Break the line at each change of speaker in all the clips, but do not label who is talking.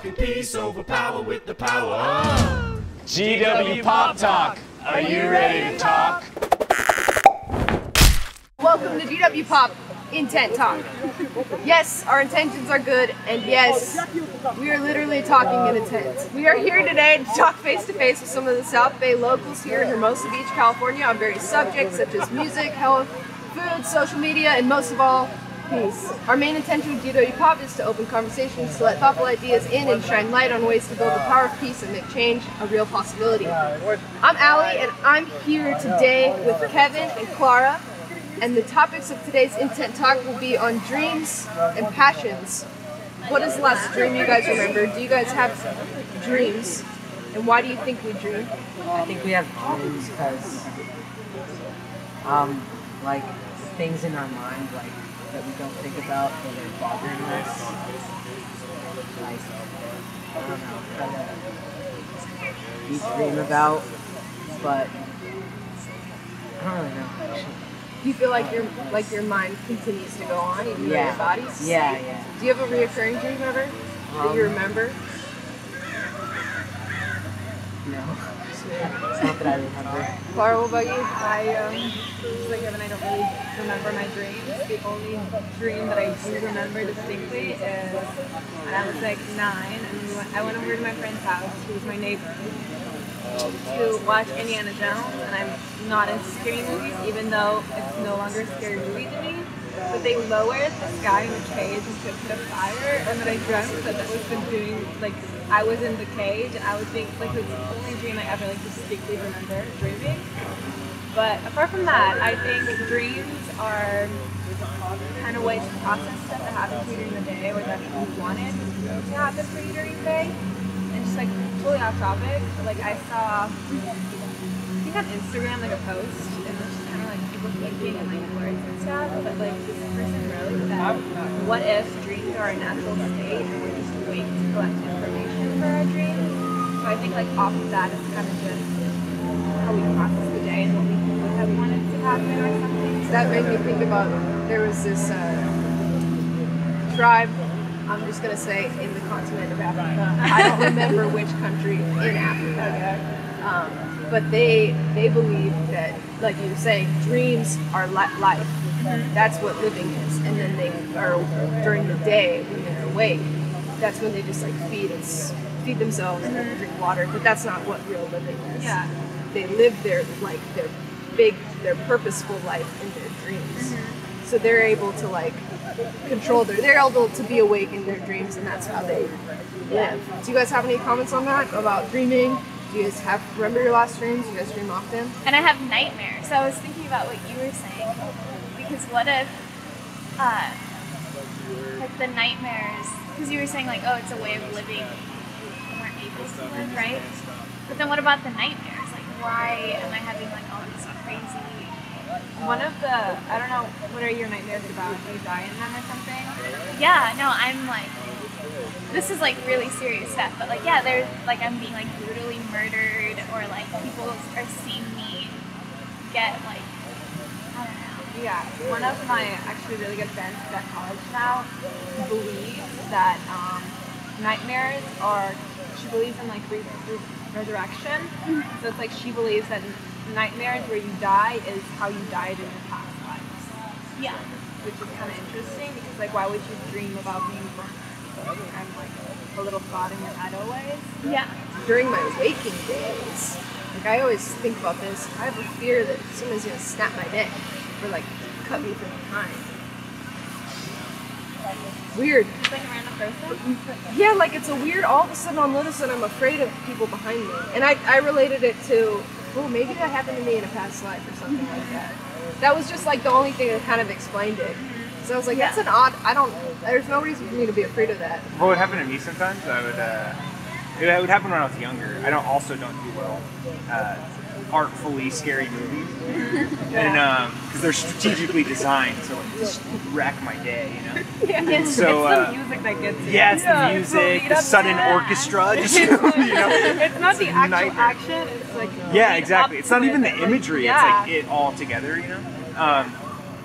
talking peace over power with the power of
GWPOP Talk. Are you ready to talk?
Welcome to GWPOP InTentTalk. Yes, our intentions are good, and yes, we are literally talking in a tent. We are here today to talk face-to-face with some of the South Bay locals here in Hermosa Beach, California on various subjects such as music, health, food, social media, and most of all, peace. Our main intention with GWPOP is to open conversations, to let thoughtful ideas in and shine light on ways to build the power of peace and make change a real possibility. I'm Allie, and I'm here today with Kevin and Clara, and the topics of today's Intent Talk will be on dreams and passions. What is the last dream you guys remember? Do you guys have dreams? And why do you think we dream?
I think we have dreams because, like, things in our mind, like, that we don't think about that are bothering us. Like, I don't know, kind of we dream about, but I don't really know, actually.
Do you feel like your mind continues to go on even though your body's
Yeah,
asleep?
yeah.
Do you have a reoccurring dream ever that you remember?
No. It's not that I remember.
Clara, what about you?
Just like Kevin, I don't really remember my dreams. The only dream that I do remember distinctly is when I was like 9 and I went over to my friend's house, who was my neighbor, to watch Indiana Jones, and I'm not into scary movies, even though it's no longer a scary movie to me. But they lowered this guy in a cage into a pit of fire, and then I dreamt that was been doing, like, I was in the cage, and I would think, like, it's the only dream I ever, like, distinctly remember dreaming. But apart from that, I think dreams are kind of ways to process stuff that happened to you during the day, or that you wanted to happen for you during the day. And just, like, totally off topic, but, like, I saw, I think on Instagram, like, a post, and it was just kind of, like, people thinking and, like, words and stuff, but, like, this person wrote that, what if dreams are a natural state, and we're just waiting to collect information for our dreams? So I think, like, off of that, it's kind of just how we process the day and what we would have wanted to happen or something.
So that made me think about, there was this tribe, I'm just going to say, in the continent of Africa. I don't remember which country in Africa. But they believe that, like you were saying, dreams are life. That's what living is. And then they are, during the day, when they're awake, that's when they just, like, feed themselves and drink water. But that's not what real living is.
Yeah.
They live their purposeful life in their dreams. So they're able to, like, control they're able to be awake in their dreams, and that's how they live. Do you guys have any comments on that about dreaming? Do you guys remember your last dreams? Do you guys dream often?
And I have nightmares. So I was thinking about what you were saying, because what if, like, the nightmares, because you were saying, like, oh, it's a way of living we weren't able to live, right? But then what about the nightmares? Like, why am I having, like, all these crazy...
One of the, I don't know, what are your nightmares about? Do you die in them or something?
Yeah, no, I'm like, this is like really serious stuff, but like, yeah, there's like, I'm being like brutally murdered, or like people are seeing me get like, I don't know.
Yeah, one of my actually really good friends who's at college now believes that nightmares are, she believes in like resurrection. So it's like she believes that nightmares where you die is how you died in your past lives.
Yeah.
Which is kind of interesting, because like, why would you dream about being burned? So it's kind of like a little thought in your head always.
Yeah.
During my waking days, like, I always think about this, I have a fear that someone's gonna snap my neck or like cut me from behind. Weird.
It's like a random person?
Yeah, like, it's a weird, all of a sudden I'll notice that I'm afraid of people behind me. And I related it to, oh, maybe that happened to me in a past life or something like that. That was just like the only thing that kind of explained it. So I was like, that's an odd, there's no reason for me to be afraid of that.
What would happen to me sometimes, it would happen when I was younger. I don't do well artfully scary movies. And because they're strategically designed to, like, just wreck my day, you know?
Yeah.
So,
it's the music that gets you.
Yeah, it's the music, the sudden orchestra, just, you know?
It's not the actual action, it's like...
Yeah, exactly. It's not even the imagery, it's like it all together, you know?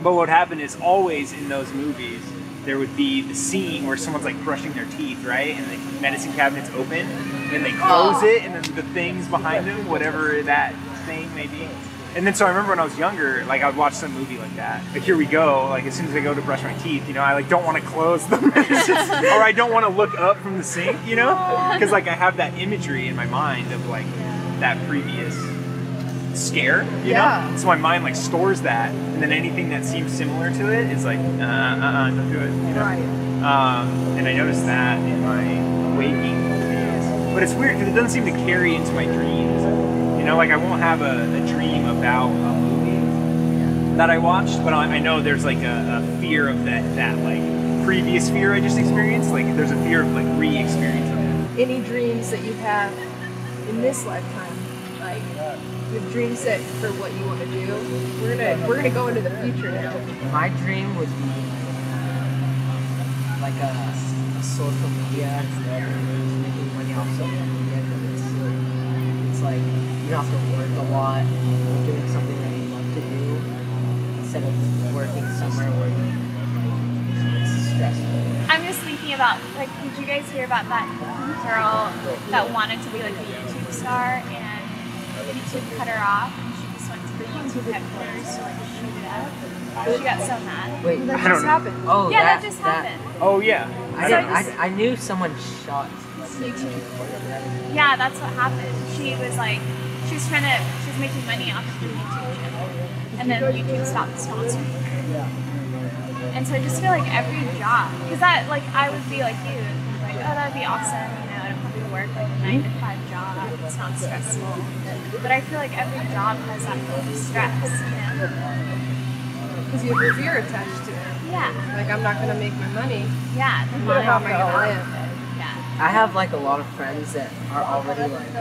But what would happen is always in those movies, there would be the scene where someone's like brushing their teeth, right? And the medicine cabinet's open, and they close it, and then the things behind them, whatever that thing may be. And then so I remember when I was younger, like I would watch some movie like that. Like here we go, like as soon as I go to brush my teeth, you know, I like don't want to close them, or I don't want to look up from the sink, you know, because like I have that imagery in my mind of like that previous scare, you know. So my mind like stores that, and then anything that seems similar to it is like, don't do it, you know.
Right.
And I noticed that in my waking days, but it's weird because it doesn't seem to carry into my dreams. You know, like I won't have a dream about a movie that I watched, but I know there's like a fear of that like previous fear I just experienced. Like there's a fear of like re-experiencing it.
Any dreams that you have in this lifetime, like you have dreams set for what you want to do. We're gonna go into the future now.
My dream would be like a social media, making money off social media. It's like you don't have to work a lot, doing something that you love to do instead of working somewhere where it's stressful.
I'm just thinking about, like, did you guys hear about that girl that wanted to be like a YouTube star and YouTube cut her off and she just went to the YouTube headquarters to like shoot it up? She got so mad.
Wait,
That
I don't
just
know.
happened.
oh,
Yeah, that just happened.
Oh yeah.
I knew someone shot YouTube.
Yeah, that's what happened. She was like, she was making money off of the YouTube channel, and then YouTube stopped sponsoring her. And so I just feel like every job, because that, like, I would be like you, like, oh, that'd be awesome, you know, I don't have to work like a 9 to 5 job, it's not stressful. But I feel like every job has that kind of stress, you know?
Because you have your fear attached to it.
Yeah,
Like I'm not gonna make my money.
yeah, the
But how am I gonna
money.
live?
Yeah.
I have like a lot of friends that are already like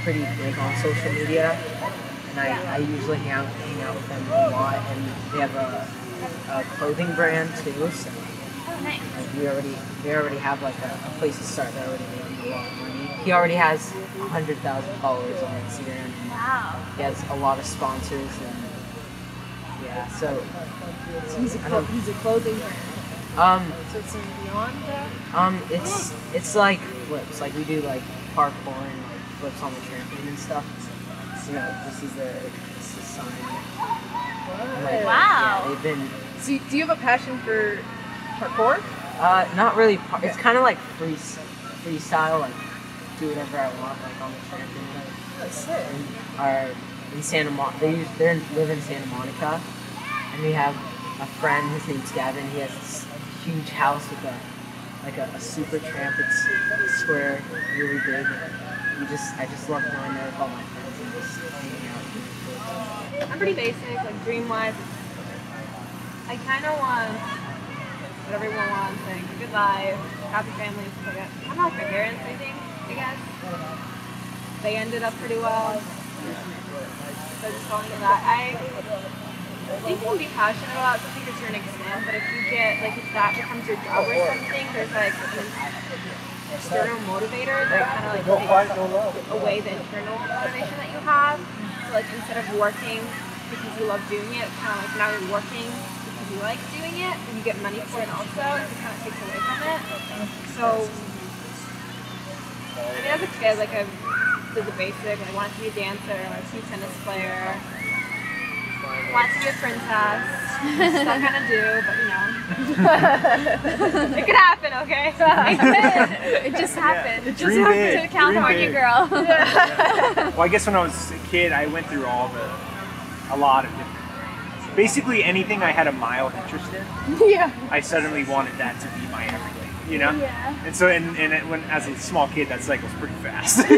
pretty big on social media, and I usually hang out with them a lot, and they have a clothing brand too. So
Oh, nice.
like, we already have like a place to start. They're already making a lot of money. He already has 100,000 followers on Instagram.
Wow.
He has a lot of sponsors, and yeah. So
He's a clothing brand. So it's beyond that.
It's like flips. Like we do like parkour and like flips on the trampoline and stuff. You know, this is the sign. And, like,
Wow.
Yeah, they've been.
So do you have a passion for parkour?
Not really. It's kind of like freestyle. Like do whatever I want. Like on the trampoline.
That's sick.
Are in Santa Monica. They live in Santa Monica, and we have a friend. His name's Gavin. He has this huge house with a super tramp. It's square, really big. I just love going there with all my friends and just hanging out.
I'm pretty basic, like dream-wise. I kind of want what everyone wants, like a good life, happy family, stuff like that. I'm not like my parents, I think, I guess. They ended up pretty well. So just going to that. I think you can be passionate about something to a certain extent, but if you get, like, if that becomes your job or something, there's like an external motivator that kind of like takes away the internal motivation that you have. So like instead of working because you love doing it, it's kind of like now you're working because you like doing it, and you get money for it also, it kind of takes away from it. So, I mean, as a kid, like I did the basic, I wanted to be a dancer, I wanted to be a tennis player, I wanted to be a princess, still kind of do, but you know. It could happen, okay?
It just happened. It just
Dream
happened
big,
to the California
dream big.
girl.
Well, I guess when I was a kid, I went through a lot of different. Basically, anything I had a mild interest in,
Yeah.
I suddenly wanted that to be my everything. You know.
Yeah.
And so, when as a small kid, that cycle's pretty fast. You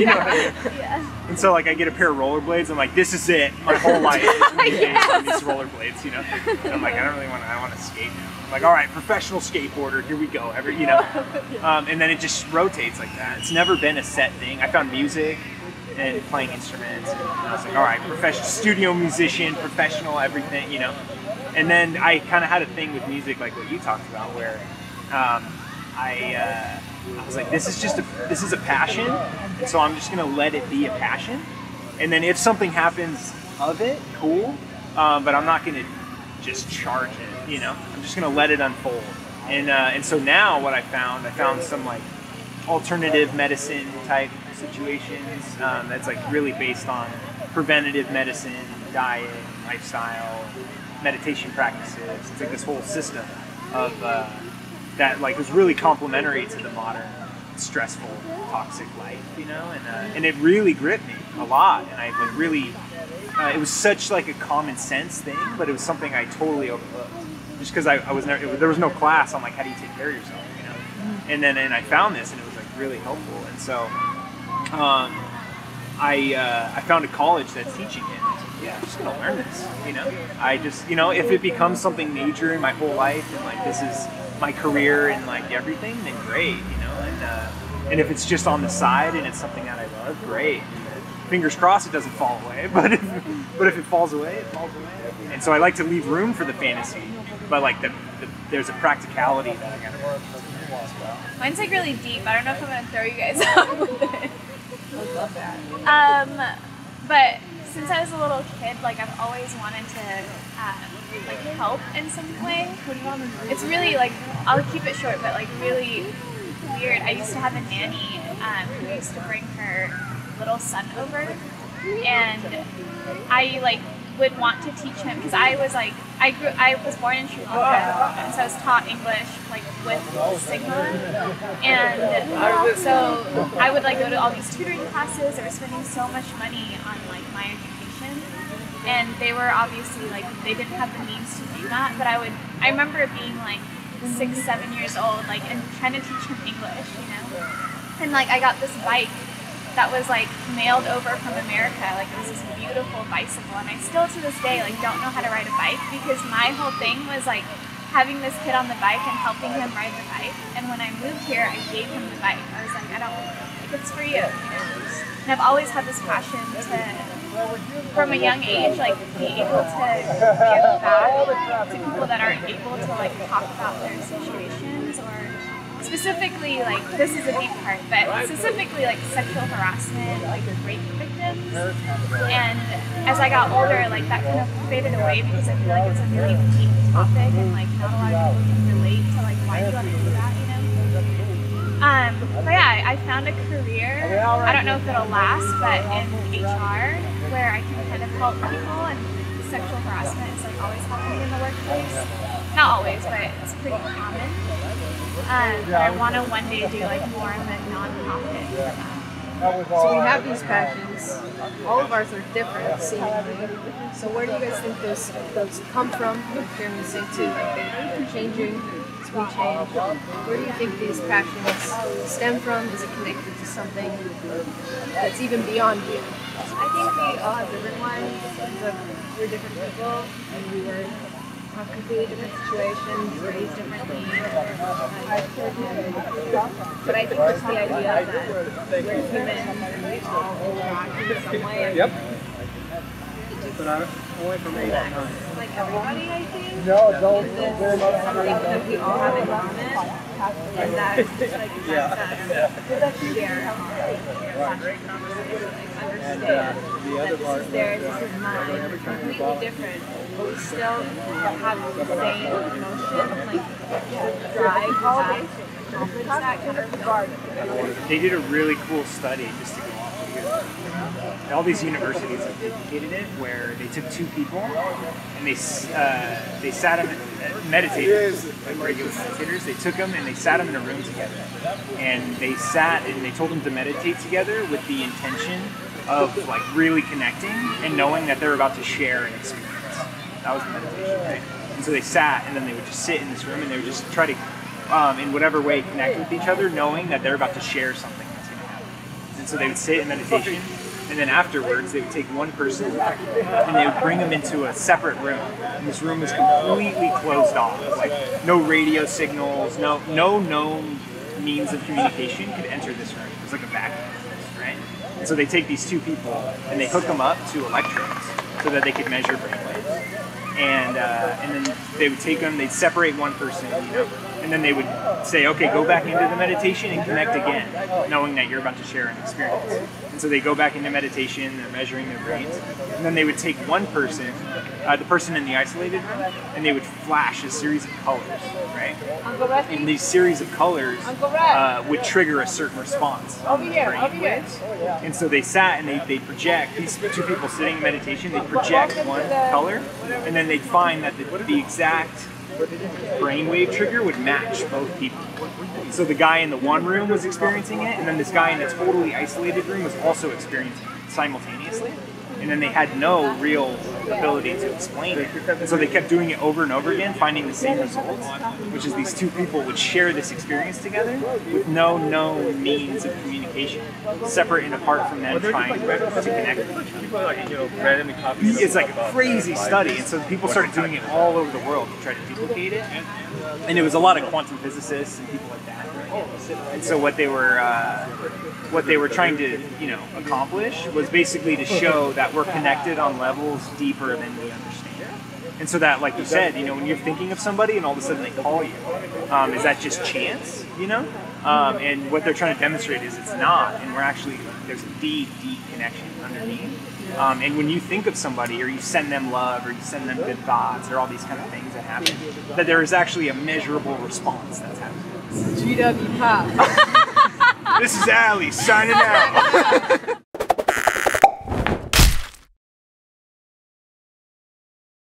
know what I mean?
Yeah.
And so, like, I get a pair of rollerblades. I'm like, this is it. My whole life is gonna be based on these rollerblades. You know. And I'm like, I don't really want. I want to skate now. I'm like, all right, professional skateboarder. Here we go. And then it just rotates like that. It's never been a set thing. I found music and playing instruments. And I was like, all right, professional studio musician, professional everything. You know. And then I kind of had a thing with music, like what you talked about, where. I was like, this is a passion, and so I'm just gonna let it be a passion, and then if something happens of it, cool, but I'm not gonna just charge it, you know? I'm just gonna let it unfold. And so now what I found some like alternative medicine type situations that's like really based on preventative medicine, diet, lifestyle, meditation practices. It's like this whole system of that like was really complementary to the modern stressful, toxic life, you know, and it really gripped me a lot, and I like really, it was such like a common sense thing, but it was something I totally overlooked, just because I was never, there was no class on like how do you take care of yourself, you know, and I found this, and it was like really helpful, and so I found a college that's teaching it. Yeah, I'm just gonna learn this, you know. I just, you know, if it becomes something major in my whole life, and like this is my career and like everything, then great, you know. And if it's just on the side and it's something that I love, great. Fingers crossed it doesn't fall away, but if it falls away, it falls away. And so I like to leave room for the fantasy, but like there's a practicality that I gotta work with as well.
Mine's like really deep. I don't know if I'm gonna throw you guys off with it.
I love that.
But since I was a little kid, like I've always wanted to like help in some way. It's really like, I'll keep it short, but like really weird. I used to have a nanny who used to bring her little son over, and I like would want to teach him, because I was like, I was born in Sri Lanka, and so I was taught English like with Sigma, and so I would like go to all these tutoring classes. I was spending so much money on like my education, and they were obviously like, they didn't have the means to do that, but I remember being like 6, 7 years old, like, and trying to teach him English, you know, and like I got this bike that was like mailed over from America. Like it was this beautiful bicycle, and I still to this day like don't know how to ride a bike, because my whole thing was like having this kid on the bike and helping him ride the bike. And when I moved here, I gave him the bike. I was like, I don't, like, it's for you, you know. And I've always had this passion to, from a young age, like be able to give back to people that aren't able to like talk about their situations, or specifically, like, this is a deep part, but specifically like sexual harassment, like rape victims. And as I got older, like that kind of faded away, because I feel like it's a really deep topic, and like not a lot of people can relate to like why do you want to do that, you know? But yeah, I found a career, I don't know if it'll last, but in HR, where I can kind of help people, and sexual harassment is like always happening in the workplace. Not always, but it's pretty common. I want to one day do like more of a non-profit for that.
So we have these passions. All of ours are different, seemingly. So where do you guys think those come from? Hearing me sing too, like they're changing as we change. Where do you think these passions stem from? Is it connected to something that's even beyond you?
I think we all have different ones. We're different people, and we have completely different situations, raised differently. But I think just the idea that we're human and we all interact in some way. Yep. Like everybody, I think. No, don't. Something that we all have in common. And that's just like the fact that we share understand that this is theirs, this is mine, we're completely different, but we still have the same emotion, like drive, passion, accomplish that kind of thing.
They did a really cool study, just to go off of here. All these universities have dedicated it, where they took two people and they sat them, meditators, like regular meditators. They took them and they sat them in a room together, and they sat and they told them to meditate together with the intention of like really connecting and knowing that they're about to share an experience. That was the meditation, right? And so they sat, and then they would just sit in this room, and they would just try to, in whatever way, connect with each other, knowing that they're about to share something that's going to happen. And so they would sit in meditation, and then afterwards they would take one person and they would bring them into a separate room. And this room was completely closed off. Like no radio signals, no known means of communication could enter this room. It was like a vacuum, right? And so they take these two people and they hook them up to electrodes so that they could measure brainwaves. And then they would take them, they'd separate one person, you know, and then they would say, okay, go back into the meditation and connect again, knowing that you're about to share an experience. And so they go back into meditation, they're measuring their brains, and then they would take one person the person in the isolated room, and they would flash a series of colors, right? And these series of colors would trigger a certain response on the brain waves. And so they sat and they project, these two people sitting in meditation, they project one color, and then they'd find that the exact brainwave trigger would match both people. So the guy in the one room was experiencing it, and then this guy in a totally isolated room was also experiencing it simultaneously. And then they had no real ability to explain it. And so they kept doing it over and over again, finding the same results, which is these two people would share this experience together with no known means of communication, separate and apart from them trying to connect with each other. It's like a crazy study, and so people started doing it all over the world to try to duplicate it. And it was a lot of quantum physicists and people like that. And so what they were trying to, accomplish was basically to show that we're connected on levels deeper than we understand. And so that, like you said, when you're thinking of somebody and all of a sudden they call you, is that just chance, And what they're trying to demonstrate is it's not, and there's a deep, deep connection underneath. And when you think of somebody, or you send them love, or you send them good thoughts, or all these kind of things that happen, that there is actually a measurable response that's happening.
GWPOP.
This is Allie signing out.